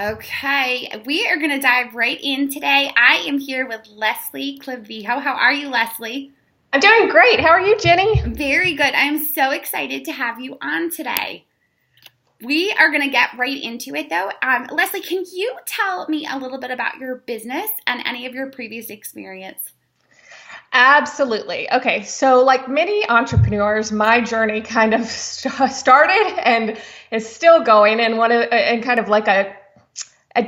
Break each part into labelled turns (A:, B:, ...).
A: Okay, we are going to dive right in today. I am here with Lelsy Clavijo. How are you, Lelsy?
B: I'm doing great. How are you, Jenny?
A: Very good. I'm so excited to have you on today. We are going to get right into it, though. Lelsy, can you tell me a little bit about your business and any of your previous experience?
B: Absolutely. Okay, so like many entrepreneurs, my journey kind of started and is still going in kind of like a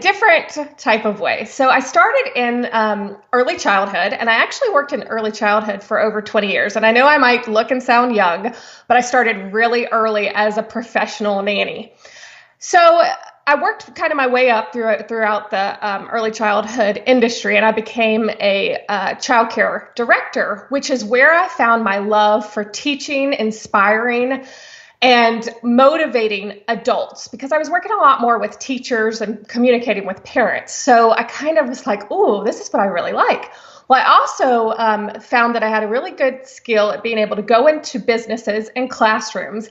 B: different type of way. So I started in early childhood, and I actually worked in early childhood for over 20 years. And I know I might look and sound young, but I started really early as a professional nanny. So I worked kind of my way up throughout the early childhood industry, and I became a childcare director, which is where I found my love for teaching, inspiring, and motivating adults, because I was working a lot more with teachers and communicating with parents. So I kind of was like, "Ooh, this is what I really like." Well, I also found that I had a really good skill at being able to go into businesses and classrooms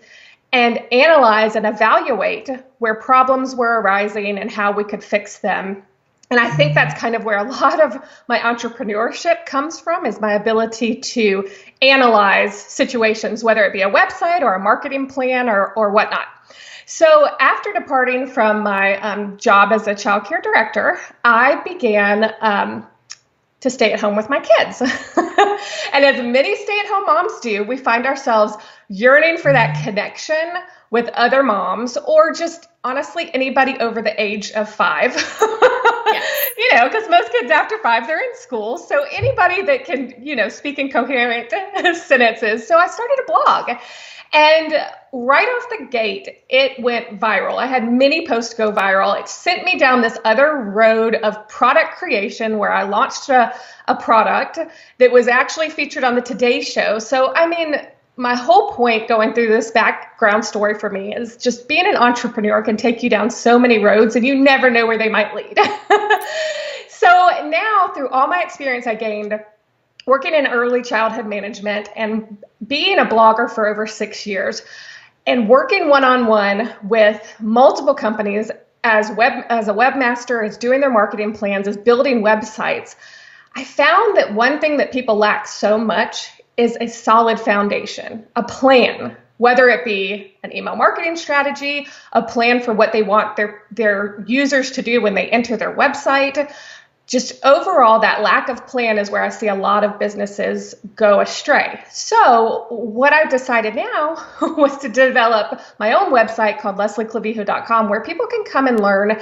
B: and analyze and evaluate where problems were arising and how we could fix them. And I think that's kind of where a lot of my entrepreneurship comes from, is my ability to analyze situations, whether it be a website or a marketing plan or whatnot. So after departing from my job as a child care director, I began to stay at home with my kids. And as many stay-at-home moms do, we find ourselves yearning for that connection with other moms, or just honestly anybody over the age of 5.
A: Yes.
B: Because most kids after 5, they're in school. So anybody that can, speak in coherent sentences. So I started a blog. And right off the gate, it went viral. I had many posts go viral. It sent me down this other road of product creation, where I launched a product that was actually featured on the Today Show. So, I mean, my whole point going through this background story for me is just being an entrepreneur can take you down so many roads, and you never know where they might lead. So now, through all my experience I gained working in early childhood management and being a blogger for over 6 years, and working one-on-one with multiple companies as a webmaster, as doing their marketing plans, as building websites, I found that one thing that people lack so much is a solid foundation, a plan, whether it be an email marketing strategy, a plan for what they want their users to do when they enter their website. Just overall, that lack of plan is where I see a lot of businesses go astray. So what I've decided now was to develop my own website called LelslyClavijo.com, where people can come and learn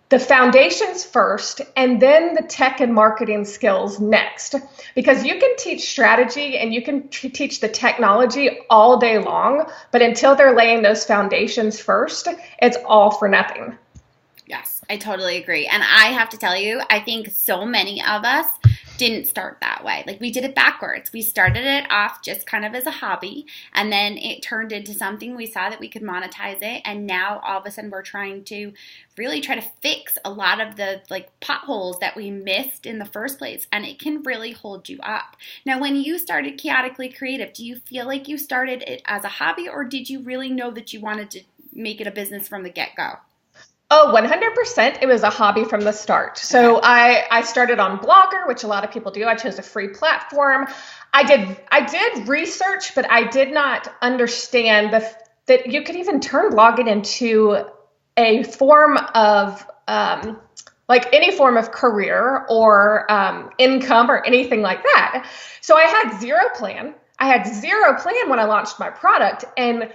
B: the foundations first, and then the tech and marketing skills next. Because you can teach strategy and you can teach the technology all day long, but until they're laying those foundations first, it's all for nothing.
A: Yes, I totally agree. And I have to tell you, I think so many of us didn't start that way. Like, we did it backwards. We started it off just kind of as a hobby, and then it turned into something. We saw that we could monetize it, and now all of a sudden we're trying to really try to fix a lot of the potholes that we missed in the first place, and it can really hold you up. Now, when you started Chaotically Creative, do you feel like you started it as a hobby, or did you really know that you wanted to make it a business from the get-go?
B: Oh, 100%. It was a hobby from the start. So
A: Okay.
B: I started on Blogger, which a lot of people do. I chose a free platform. I did research, but I did not understand that you could even turn blogging into a form of like any form of career or income or anything like that. So I had zero plan. I had zero plan when I launched my product, and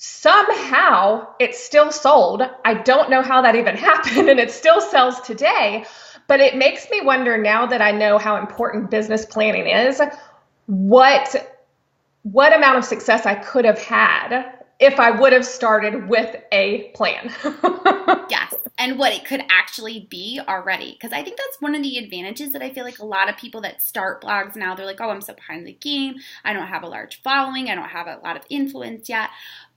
B: somehow it still sold. I don't know how that even happened, and it still sells today. But it makes me wonder, now that I know how important business planning is, what amount of success I could have had if I would have started with a plan.
A: Yes, and what it could actually be already. Because I think that's one of the advantages that I feel like a lot of people that start blogs now, they're like, oh, I'm so behind the game. I don't have a large following. I don't have a lot of influence yet.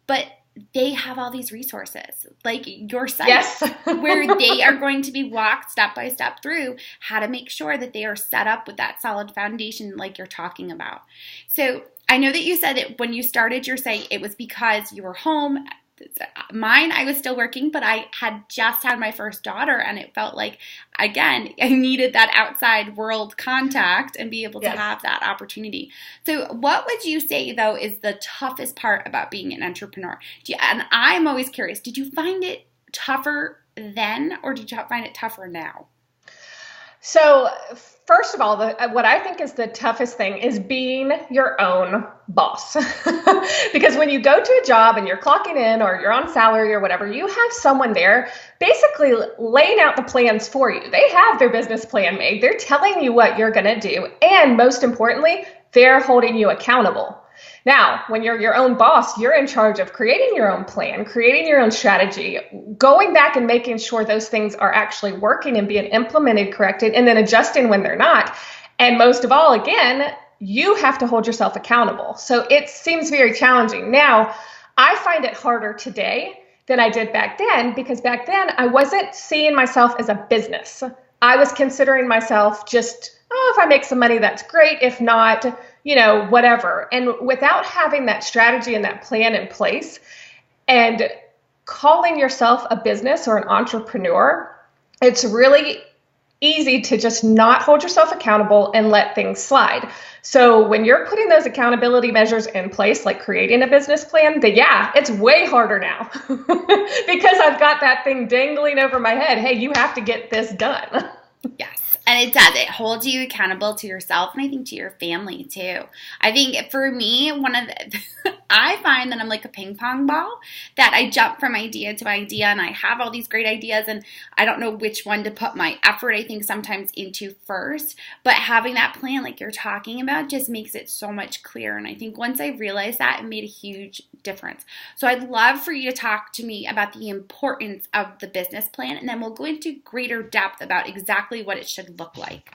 A: But they have all these resources, like your site,
B: Yes.
A: where they are going to be walked step by step through how to make sure that they are set up with that solid foundation like you're talking about. So I know that you said that when you started your site, it was because you were home Mine, I was still working, but I had just had my first daughter, and it felt like, again, I needed that outside world contact and be able to have that opportunity. So what would you say, though, is the toughest part about being an entrepreneur? And I'm always curious, did you find it tougher then, or did you find it tougher now?
B: So first of all, what I think is the toughest thing is being your own boss. Because when you go to a job and you're clocking in or you're on salary or whatever, you have someone there basically laying out the plans for you. They have their business plan made. They're telling you what you're going to do. And most importantly, they're holding you accountable. Now, when you're your own boss, you're in charge of creating your own plan, creating your own strategy, going back and making sure those things are actually working and being implemented correctly, and then adjusting when they're not. And most of all, again, you have to hold yourself accountable. So it seems very challenging. Now, I find it harder today than I did back then, because back then I wasn't seeing myself as a business. I was considering myself just, if I make some money, that's great. If not, whatever. And without having that strategy and that plan in place and calling yourself a business or an entrepreneur, it's really easy to just not hold yourself accountable and let things slide. So when you're putting those accountability measures in place, like creating a business plan, it's way harder now because I've got that thing dangling over my head. Hey, you have to get this done.
A: Yes. And it does. It holds you accountable to yourself, and I think to your family too. I think for me, I find that I'm like a ping pong ball, that I jump from idea to idea, and I have all these great ideas, and I don't know which one to put my effort, I think, sometimes into first. But having that plan, like you're talking about, just makes it so much clearer. And I think once I realized that, it made a huge difference. So I'd love for you to talk to me about the importance of the business plan, and then we'll go into greater depth about exactly what it should look like.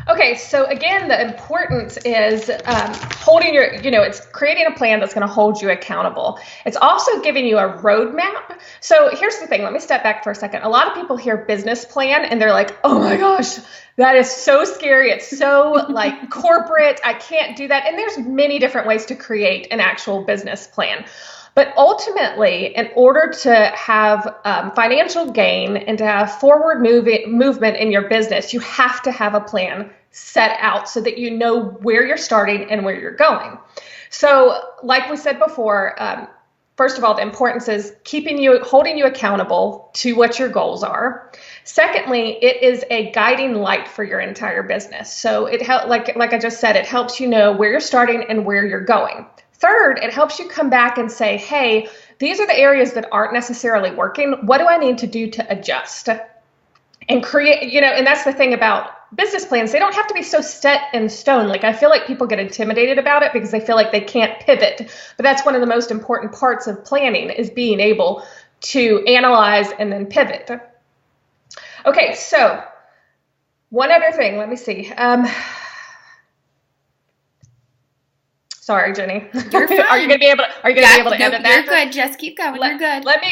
B: Okay, so again, the importance is it's creating a plan that's going to hold you accountable. It's also giving you a roadmap. So here's the thing. Let me step back for a second. A lot of people hear business plan and they're like, oh my gosh, that is so scary. It's so like corporate. I can't do that. And there's many different ways to create an actual business plan. But ultimately, in order to have financial gain and to have forward movement in your business, you have to have a plan set out so that you know where you're starting and where you're going. So like we said before, first of all, the importance is holding you accountable to what your goals are. Secondly, it is a guiding light for your entire business. So it like I just said, it helps you know where you're starting and where you're going. Third, it helps you come back and say, hey, these are the areas that aren't necessarily working. What do I need to do to adjust? And create, and that's the thing about business plans. They don't have to be so set in stone. Like I feel like people get intimidated about it because they feel like they can't pivot. But that's one of the most important parts of planning, is being able to analyze and then pivot. Okay, so one other thing, let me see. Sorry, Jenny.
A: You're fine.
B: Are you going to be able to edit that?
A: You're good. Just keep going. You're good.
B: Let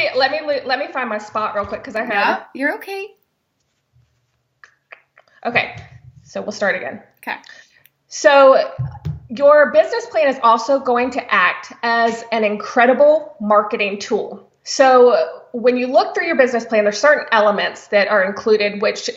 B: me find my spot real quick because I have.
A: No, you're okay.
B: Okay. So we'll start again.
A: Okay.
B: So your business plan is also going to act as an incredible marketing tool. So when you look through your business plan, there's certain elements that are included, which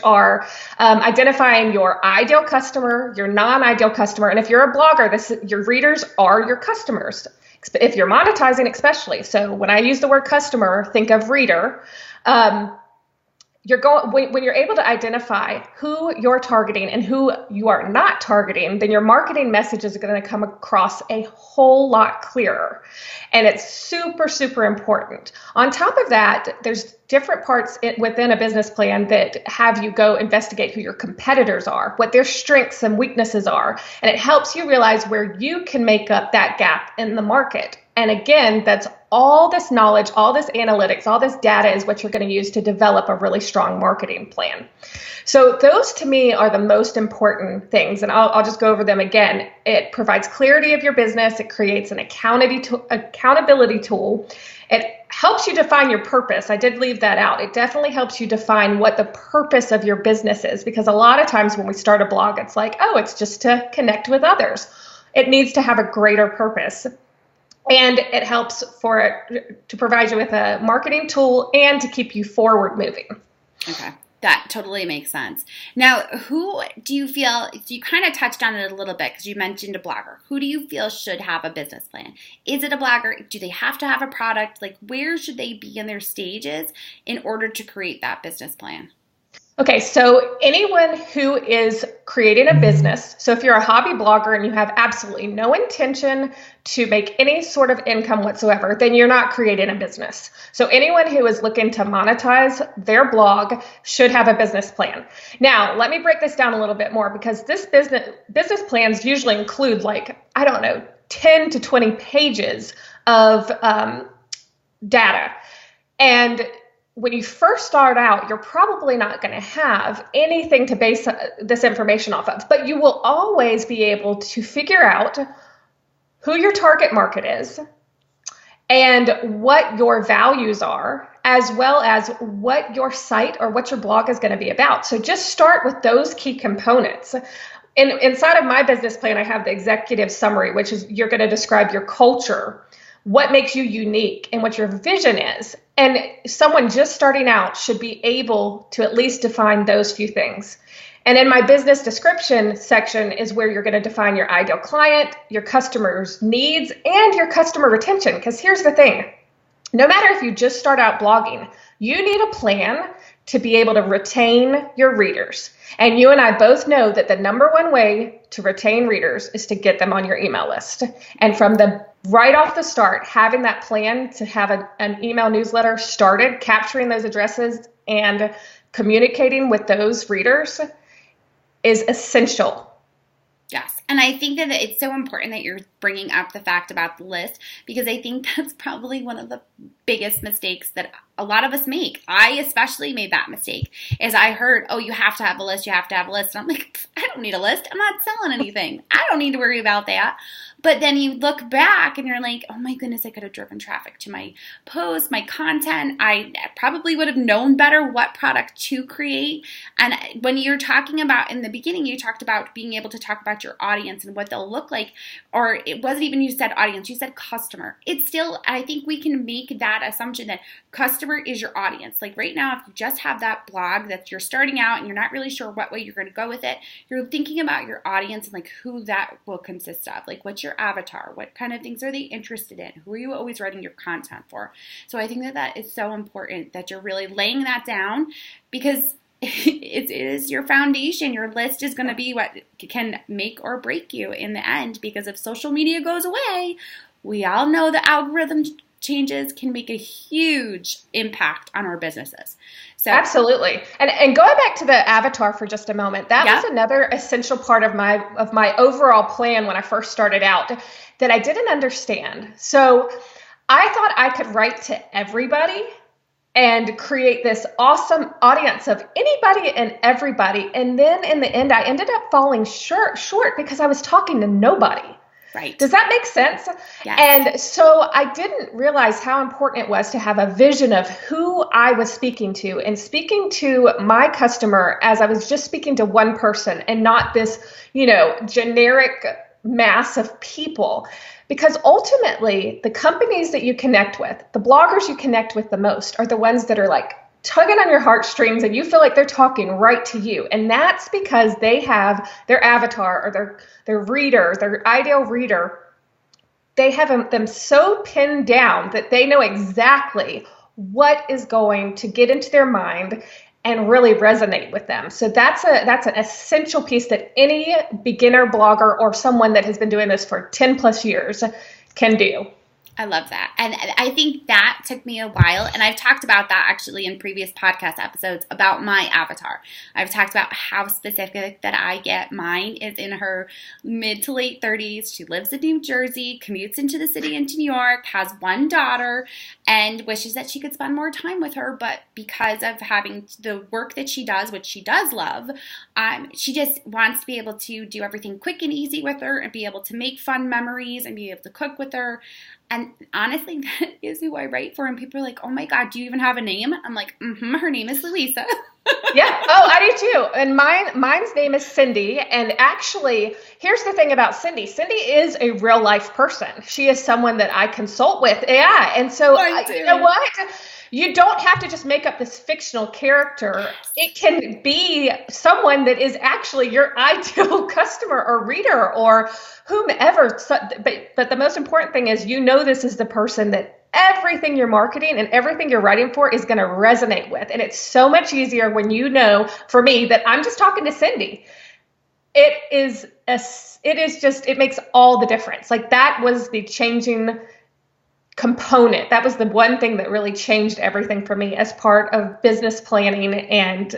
B: are identifying your ideal customer, your non-ideal customer, and if you're a blogger, your readers are your customers. If you're monetizing, especially. So when I use the word customer, think of reader. When you're able to identify who you're targeting and who you are not targeting, then your marketing messages are going to come across a whole lot clearer. And it's super, super important. On top of that, there's different parts within a business plan that have you go investigate who your competitors are, what their strengths and weaknesses are. And it helps you realize where you can make up that gap in the market. And again, that's all this knowledge, all this analytics, all this data is what you're going to use to develop a really strong marketing plan. So those to me are the most important things. And I'll just go over them again. It provides clarity of your business. It creates an accountability tool. It helps you define your purpose. I did leave that out. It definitely helps you define what the purpose of your business is, because a lot of times when we start a blog, it's like, oh, it's just to connect with others. It needs to have a greater purpose. And it helps to provide you with a marketing tool and to keep you forward moving.
A: Okay. That totally makes sense. Now, who do you feel, you kind of touched on it a little bit because you mentioned a blogger. Who do you feel should have a business plan? Is it a blogger? Do they have to have a product? Like, where should they be in their stages in order to create that business plan?
B: Okay, so anyone who is creating a business, so if you're a hobby blogger and you have absolutely no intention to make any sort of income whatsoever, then you're not creating a business. So anyone who is looking to monetize their blog should have a business plan. Now, let me break this down a little bit more, because this business plans usually include 10 to 20 pages of data. And when you first start out, you're probably not going to have anything to base this information off of, but you will always be able to figure out who your target market is and what your values are, as well as what your site or what your blog is going to be about. So just start with those key components. Inside of my business plan, I have the executive summary, which is you're going to describe your culture, what makes you unique, and what your vision is. And someone just starting out should be able to at least define those few things. And in my business description section is where you're going to define your ideal client, your customers' needs, and your customer retention. Because here's the thing, no matter if you just start out blogging, you need a plan to be able to retain your readers. And you and I both know that the number one way to retain readers is to get them on your email list. And from the right off the start, having that plan to have an email newsletter started, capturing those addresses and communicating with those readers is essential.
A: Yes. And I think that it's so important that you're bringing up the fact about the list, because I think that's probably one of the biggest mistakes that a lot of us make. I especially made that mistake, is I heard, oh, you have to have a list, you have to have a list. And I'm like, I don't need a list. I'm not selling anything. I don't need to worry about that. But then you look back and you're like, oh my goodness, I could have driven traffic to my post, my content. I probably would have known better what product to create. And when you're talking about, in the beginning, you talked about being able to talk about your audience and what they'll look like, or it wasn't even you said audience, you said customer. It's still, I think we can make that assumption that customer is your audience. Like right now, if you just have that blog that you're starting out and you're not really sure what way you're going to go with it, you're thinking about your audience and like who that will consist of. Like what's your avatar? What kind of things are they interested in? Who are you always writing your content for? So I think that is so important that you're really laying that down, because it is your foundation. Your list is going to be what can make or break you in the end, because if social media goes away, we all know the algorithm changes can make a huge impact on our businesses. So
B: absolutely. And going back to the avatar for just a moment, that was another essential part of my overall plan when I first started out that I didn't understand. So I thought I could write to everybody and create this awesome audience of anybody and everybody. And then in the end, I ended up falling short because I was talking to nobody.
A: Right.
B: Does that make sense?
A: Yes.
B: And so I didn't realize how important it was to have a vision of who I was speaking to, and speaking to my customer as I was just speaking to one person and not this, generic mass of people. Because ultimately, the companies that you connect with, the bloggers you connect with the most, are the ones that are like tugging on your heartstrings and you feel like they're talking right to you. And that's because they have their avatar or their reader, their ideal reader. They have them so pinned down that they know exactly what is going to get into their mind and really resonate with them. So that's an essential piece that any beginner blogger or someone that has been doing this for 10 plus years can do.
A: I love that. And I think that took me a while. And I've talked about that actually in previous podcast episodes about my avatar. I've talked about how specific that I get. Mine is in her mid to late 30s. She lives in New Jersey, commutes into the city into New York, has one daughter, and wishes that she could spend more time with her. But because of having the work that she does, which she does love, she just wants to be able to do everything quick and easy with her and be able to make fun memories and be able to cook with her. And honestly, that is who I write for. And people are like, oh my God, do you even have a name? I'm like, her name is Louisa.
B: Yeah. Oh, I do too. And mine's name is Cindy. And actually, here's the thing about Cindy. Cindy is a real life person. She is someone that I consult with. Yeah. And so, you know what? You don't have to just make up this fictional character. It can be someone that is actually your ideal customer or reader or whomever. But the most important thing is, this is the person that everything you're marketing and everything you're writing for is going to resonate with. And it's so much easier when for me, that I'm just talking to Cindy. It makes all the difference. Like, that was the changing component. That was the one thing that really changed everything for me as part of business planning and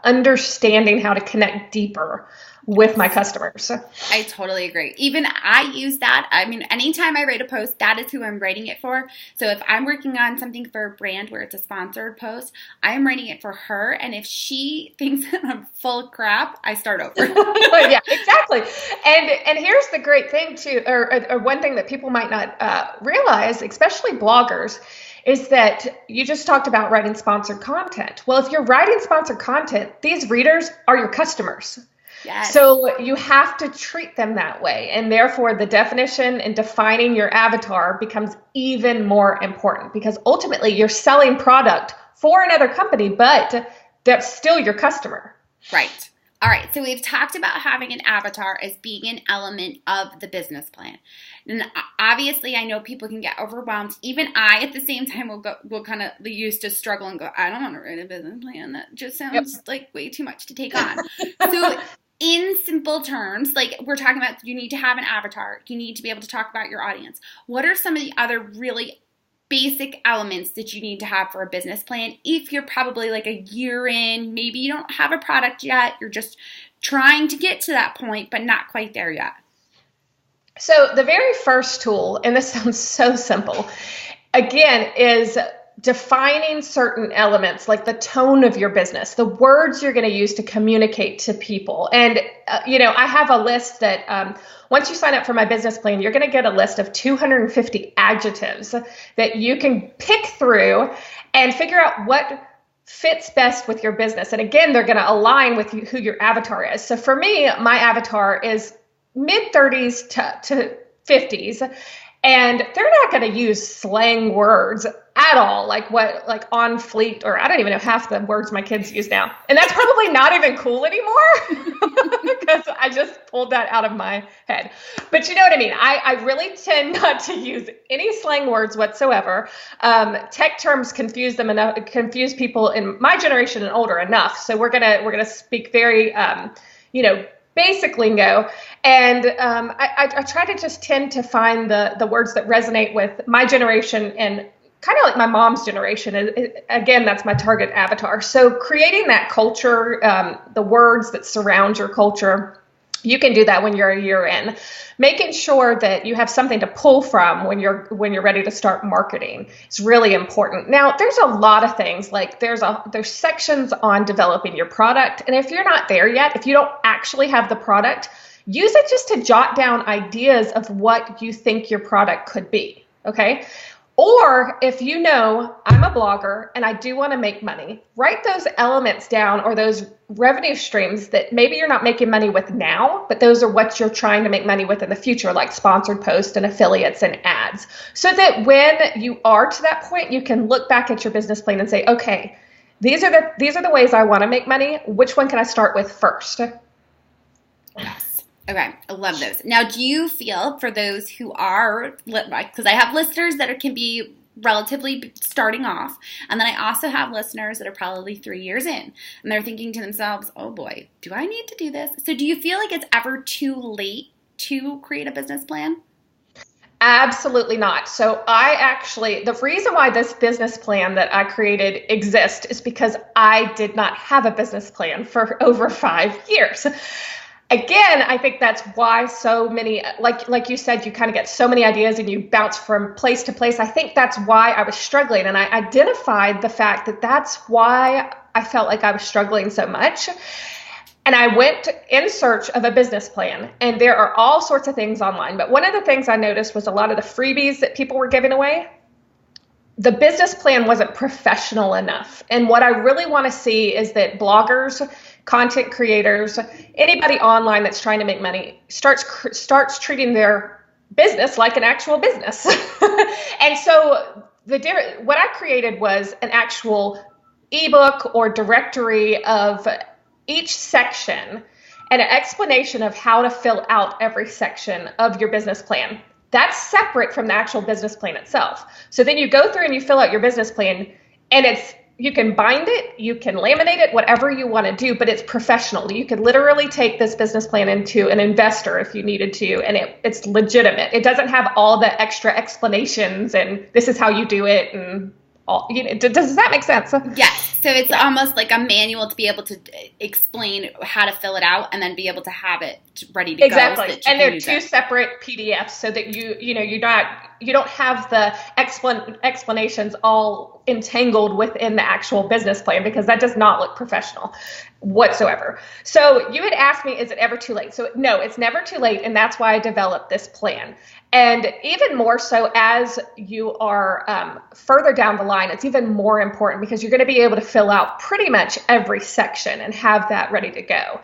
B: understanding how to connect deeper with my customers.
A: I totally agree. Even I use that. I mean, anytime I write a post, that is who I'm writing it for. So if I'm working on something for a brand where it's a sponsored post, I'm writing it for her. And if she thinks that I'm full of crap, I start over.
B: Yeah, exactly. And here's the great thing too, or one thing that people might not realize, especially bloggers, is that you just talked about writing sponsored content. Well, if you're writing sponsored content, these readers are your customers.
A: Yes.
B: So you have to treat them that way. And therefore, the definition and defining your avatar becomes even more important, because ultimately you're selling product for another company, but that's still your customer.
A: Right. All right. So we've talked about having an avatar as being an element of the business plan. And obviously, I know people can get overwhelmed. Even I, at the same time, will kind of used to struggle and go, I don't want to write a business plan. That just sounds like way too much to take on. So in simple terms, like we're talking about, you need to have an avatar. You need to be able to talk about your audience. What are some of the other really basic elements that you need to have for a business plan? If you're probably like a year in, maybe you don't have a product yet, you're just trying to get to that point, but not quite there yet.
B: So the very first tool, and this sounds so simple, again, is defining certain elements, like the tone of your business, the words you're going to use to communicate to people. And, I have a list that once you sign up for my business plan, you're going to get a list of 250 adjectives that you can pick through and figure out what fits best with your business. And again, they're going to align with who your avatar is. So for me, my avatar is mid-30s to 50s. And they're not going to use slang words at all, like on fleek, or I don't even know half the words my kids use now. And that's probably not even cool anymore, because I just pulled that out of my head. But you know what I mean? I really tend not to use any slang words whatsoever. Tech terms confuse people in my generation and older enough. So we're gonna speak very basic lingo. And I try to just tend to find the words that resonate with my generation and kind of like my mom's generation. Again, that's my target avatar. So creating that culture, the words that surround your culture, you can do that when you're a year in. Making sure that you have something to pull from when you're ready to start marketing is really important. Now, there's a lot of things, like there's sections on developing your product. And if you're not there yet, if you don't actually have the product, use it just to jot down ideas of what you think your product could be. Okay. Or if I'm a blogger and I do want to make money, write those elements down, or those revenue streams that maybe you're not making money with now, but those are what you're trying to make money with in the future, like sponsored posts and affiliates and ads. So that when you are to that point, you can look back at your business plan and say, okay, these are the ways I want to make money. Which one can I start with first?
A: Yes. Okay, I love those. Now, do you feel, for those who are, because I have listeners that can be relatively starting off, and then I also have listeners that are probably 3 years in, and they're thinking to themselves, oh boy, do I need to do this? So do you feel like it's ever too late to create a business plan?
B: Absolutely not. So the reason why this business plan that I created exists is because I did not have a business plan for over 5 years. Again, I think that's why so many, like you said, you kind of get so many ideas and you bounce from place to place. I think that's why I was struggling. And I identified the fact that that's why I felt like I was struggling so much. And I went in search of a business plan, and there are all sorts of things online. But one of the things I noticed was a lot of the freebies that people were giving away, the business plan wasn't professional enough. And what I really want to see is that bloggers, content creators, anybody online that's trying to make money starts treating their business like an actual business. And so what I created was an actual ebook or directory of each section and an explanation of how to fill out every section of your business plan. That's separate from the actual business plan itself. So then you go through and you fill out your business plan, and you can bind it, you can laminate it, whatever you want to do, but it's professional. You could literally take this business plan into an investor if you needed to, and it's legitimate. It doesn't have all the extra explanations and this is how you do it and all. Does that make sense?
A: Yes. So it's almost like a manual to be able to explain how to fill it out and then be able to have it ready to go.
B: Exactly. And they're two separate PDFs so that you don't have the explanations all entangled within the actual business plan, because that does not look professional whatsoever. So you had asked me, is it ever too late? So no, it's never too late. And that's why I developed this plan. And even more so as you are further down the line, it's even more important because you're going to be able to fill out pretty much every section and have that ready to go.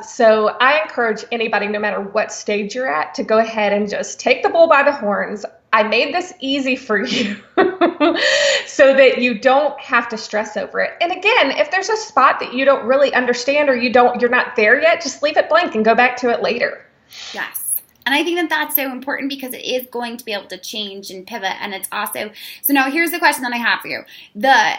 B: So I encourage anybody, no matter what stage you're at, to go ahead and just take the bull by the horns. I made this easy for you so that you don't have to stress over it. And again, if there's a spot that you don't really understand or you're not there yet, just leave it blank and go back to it later.
A: Yes. And I think that that's so important because it is going to be able to change and pivot. And it's also, so now here's the question that I have for you. The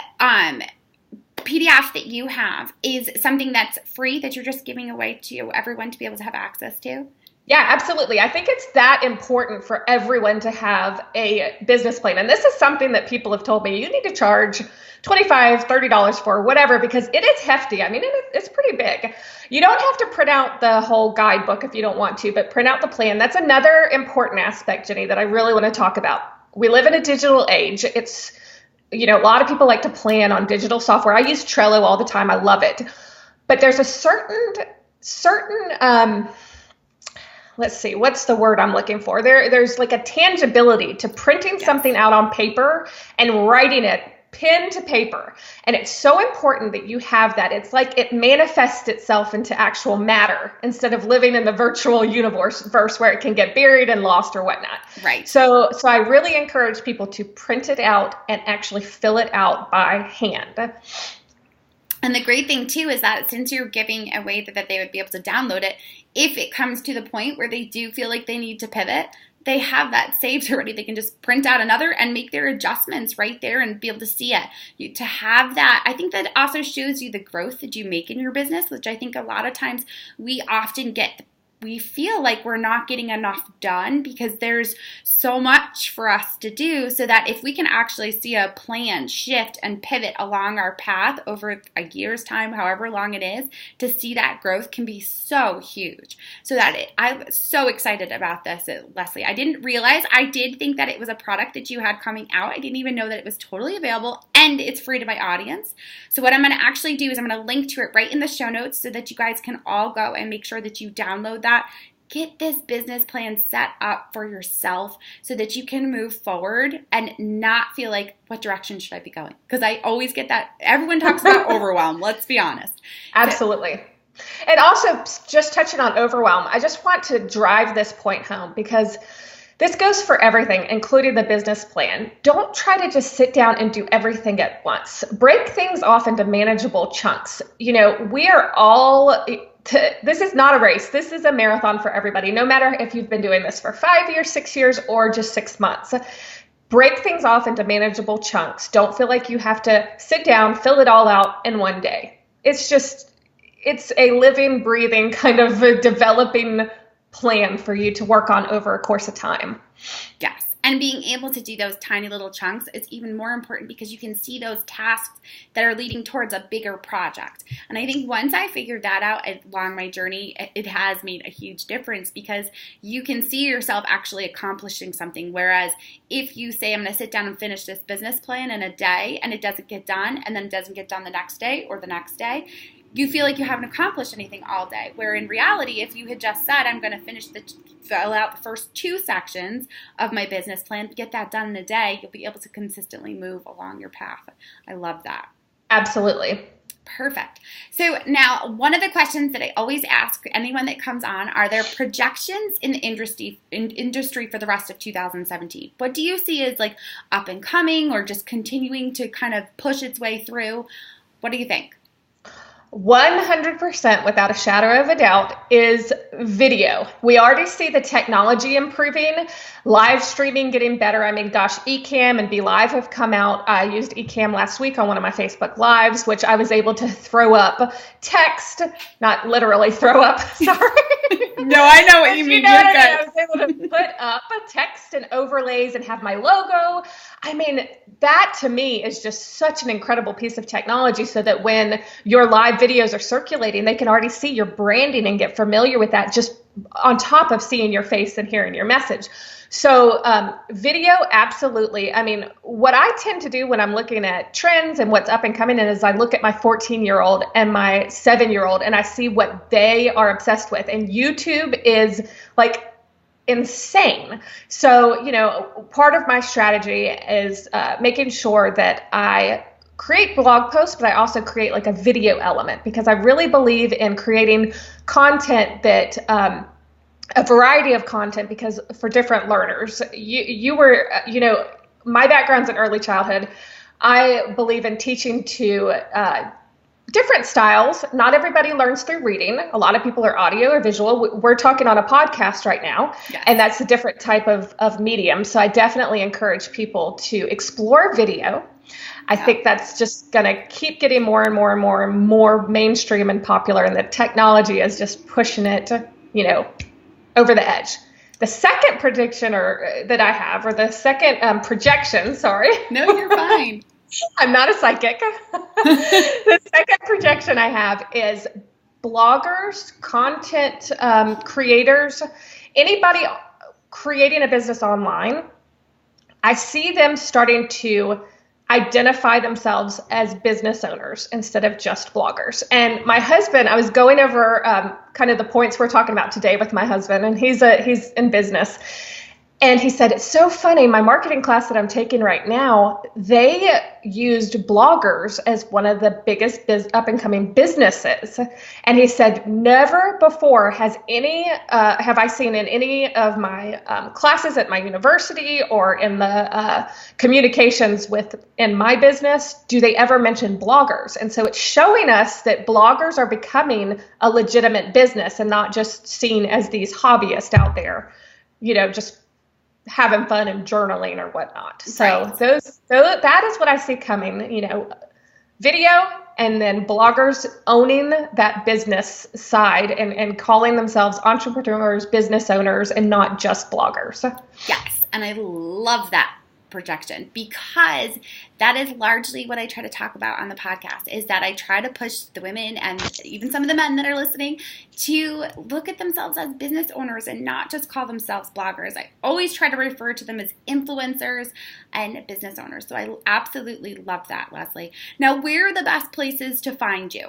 A: PDF that you have is something that's free that you're just giving away to everyone to be able to have access to?
B: Yeah, absolutely. I think it's that important for everyone to have a business plan. And this is something that people have told me you need to charge $25, $30 for, whatever, because it is hefty. I mean, it's pretty big. You don't have to print out the whole guidebook if you don't want to, but print out the plan. That's another important aspect, Jenny, that I really want to talk about. We live in a digital age. It's, a lot of people like to plan on digital software. I use Trello all the time. I love it. But there's a certain let's see, what's the word I'm looking for? There's like a tangibility to printing something out on paper and writing it pen to paper. And it's so important that you have that. It's like it manifests itself into actual matter instead of living in the virtual universe where it can get buried and lost or whatnot.
A: Right.
B: So I really encourage people to print it out and actually fill it out by hand.
A: And the great thing, too, is that since you're giving a way that they would be able to download it, if it comes to the point where they do feel like they need to pivot, they have that saved already. They can just print out another and make their adjustments right there and be able to see it. To have that, I think that also shows you the growth that you make in your business, which I think a lot of times we feel like we're not getting enough done because there's so much for us to do, so that if we can actually see a plan shift and pivot along our path over a year's time, however long it is, to see that growth can be so huge. So I'm so excited about this, Leslie. I did think that it was a product that you had coming out. I didn't even know that it was totally available and it's free to my audience. So what I'm going to actually do is I'm going to link to it right in the show notes so that you guys can all go and make sure that you download that. Get this business plan set up for yourself so that you can move forward and not feel like, what direction should I be going? Because I always get that. Everyone talks about overwhelm. Let's be honest.
B: Absolutely. And also, just touching on overwhelm, I just want to drive this point home because this goes for everything, including the business plan. Don't try to just sit down and do everything at once. Break things off into manageable chunks. We are all... This is not a race. This is a marathon for everybody, no matter if you've been doing this for 5 years, 6 years, or just 6 months. Break things off into manageable chunks. Don't feel like you have to sit down, fill it all out in one day. It's a living, breathing kind of a developing plan for you to work on over a course of time.
A: Yes. And being able to do those tiny little chunks is even more important because you can see those tasks that are leading towards a bigger project. And I think once I figured that out along my journey, it has made a huge difference because you can see yourself actually accomplishing something. Whereas if you say, I'm going to sit down and finish this business plan in a day, and it doesn't get done, and then it doesn't get done the next day or the next day, you feel like you haven't accomplished anything all day. Where in reality, if you had just said, I'm going to fill out the first 2 sections of my business plan, get that done in a day, you'll be able to consistently move along your path. I love that.
B: Absolutely.
A: Perfect. So now, one of the questions that I always ask anyone that comes on, are there projections in the industry for the rest of 2017? What do you see as like up and coming, or just continuing to kind of push its way through? What do you think?
B: 100% without a shadow of a doubt is video. We already see the technology improving, live streaming getting better. I mean, gosh, Ecamm and Be Live have come out. I used Ecamm last week on one of my Facebook Lives, which I was able to throw up text, not literally throw up, sorry.
A: No, I know what you mean.
B: You're good. I was able to put up a text and overlays and have my logo. I mean, that to me is just such an incredible piece of technology, so that when your live videos are circulating, they can already see your branding and get familiar with that, just on top of seeing your face and hearing your message. So video, absolutely. I mean, what I tend to do when I'm looking at trends and what's up and coming in is I look at my 14-year-old and my 7-year-old, and I see what they are obsessed with. And YouTube is like insane. So, part of my strategy is making sure that I create blog posts, but I also create like a video element, because I really believe in creating content that a variety of content, because for different learners, you were, my background's in early childhood. I believe in teaching to different styles. Not everybody learns through reading. A lot of people are audio or visual. We're talking on a podcast right now, yes. And that's a different type of medium. So I definitely encourage people to explore video. I think that's just going to keep getting more and more and more and more mainstream and popular, and the technology is just pushing it, over the edge. The second prediction that I have, or the second projection, sorry.
A: No, you're fine.
B: I'm not a psychic. The second projection I have is bloggers, content creators, anybody creating a business online. I see them starting to identify themselves as business owners instead of just bloggers. And my husband, I was going over kind of the points we're talking about today with my husband, and he's in business. And he said, it's so funny, my marketing class that I'm taking right now, they used bloggers as one of the biggest up and coming businesses. And he said, never before have I seen in any of my classes at my university or in the communications in my business, do they ever mention bloggers? And so it's showing us that bloggers are becoming a legitimate business and not just seen as these hobbyists out there, just having fun and journaling or whatnot. So that is what I see coming, video, and then bloggers owning that business side and calling themselves entrepreneurs, business owners, and not just bloggers.
A: Yes. And I love that projection, because that is largely what I try to talk about on the podcast, is that I try to push the women and even some of the men that are listening to look at themselves as business owners and not just call themselves bloggers. I always try to refer to them as influencers and business owners. So I absolutely love that, Lelsy. Now, where are the best places to find you?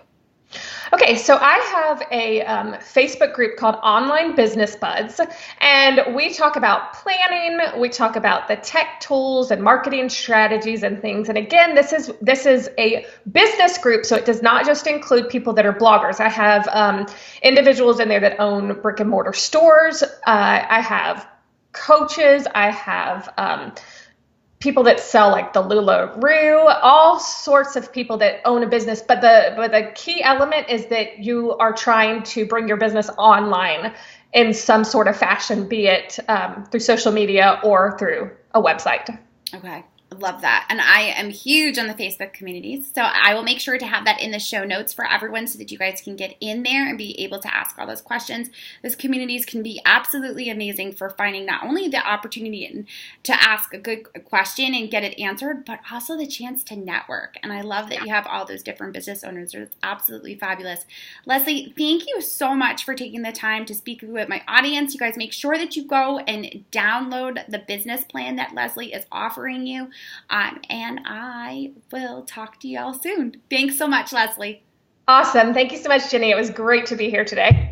B: Okay, so I have a Facebook group called Online Business Buds, and we talk about planning, we talk about the tech tools and marketing strategies and things. And again, this is a business group, so it does not just include people that are bloggers. I have individuals in there that own brick and mortar stores. I have coaches. I have people that sell like the LuLaRoe, all sorts of people that own a business. But the key element is that you are trying to bring your business online in some sort of fashion, be it through social media or through a website.
A: Okay. Love that. And I am huge on the Facebook communities. So I will make sure to have that in the show notes for everyone so that you guys can get in there and be able to ask all those questions. Those communities can be absolutely amazing for finding not only the opportunity to ask a good question and get it answered, but also the chance to network. And I love that you have all those different business owners. It's absolutely fabulous. Lelsy, thank you so much for taking the time to speak with my audience. You guys make sure that you go and download the business plan that Lelsy is offering you. And I will talk to y'all soon. Thanks so much, Lelsy.
B: Awesome. Thank you so much, Jenny. It was great to be here today.